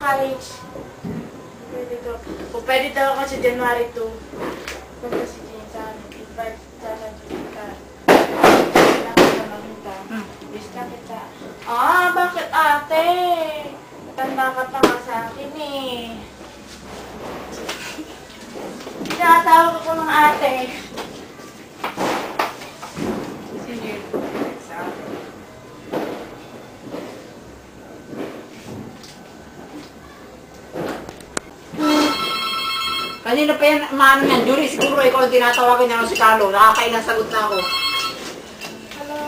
college. Pwede ko. O pwede daw ako sa January 2. Punta si Jane sa akin. Invite sa akin. Bakit ate? Tanda ka pa nga sa akin eh. Tinatawag ako ng ate. Sige. Kanina pa yan, maano yan, Julie, siguro ikaw ang tinatawagan niya ng si Carlo. Nakakailang sagot na ako. Hello?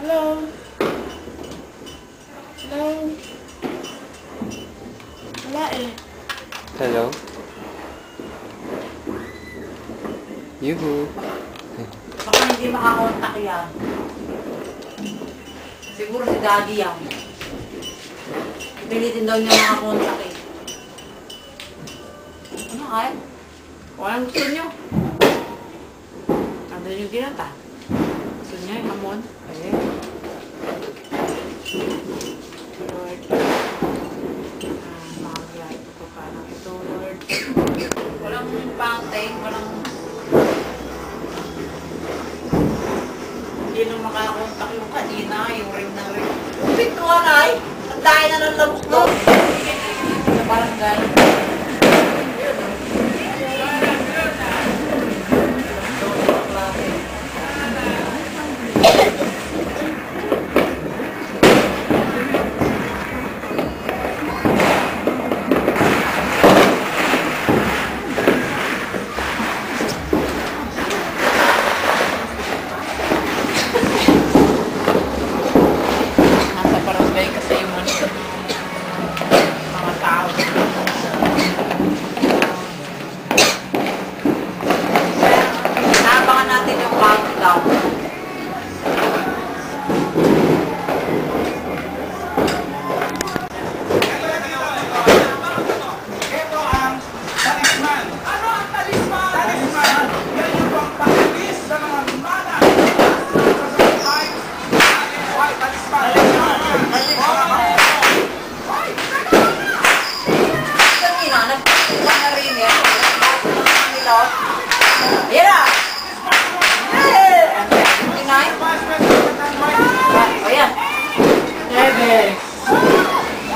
Hello? Hello? Wala eh. Hello? Yuhu! Baka hindi makakontak yan. Siguro si Daddy yan. Pilitin daw niya makakontak eh. Ano kaya? Kung anong gusto niyo? Ano yung ginata? Gusto niya yung hamon? Okay. Lord. Makagayay ito ka lang ito, Lord. Walang fountain, walang... Hindi nung makakontak yung kanina, yung ring na ring. Upit ko anay! Ang dahil na ng labok to! Parang gano'n.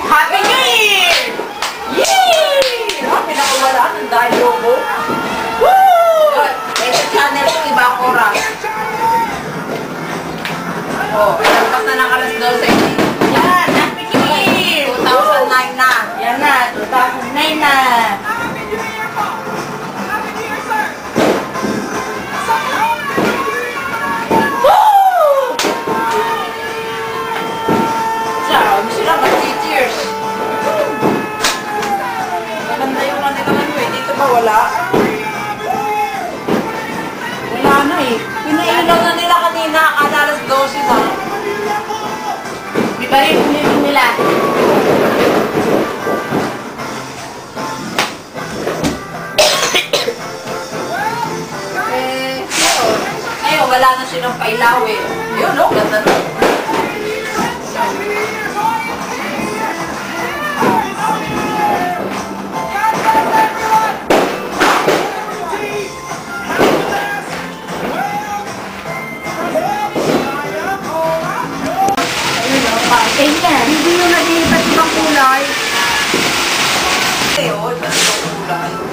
Happy New Year! Yay! Pinakawala ng dahil logo. Woo! May sa channel ko, iba ang oras. Lampas na ng alas 12. Yan! Happy New Year! 2009 na. Yan na! 2009 na! Wala. Wala na eh. Pinailaw na nila kanina. Alas 12 na. Di ba rin pinilin nila? Ngayon, wala na silang pailaw eh. Yun, no? Ganda na. Hindi nyo nag-iibat ibang kulay. Ayun, ibang kulay.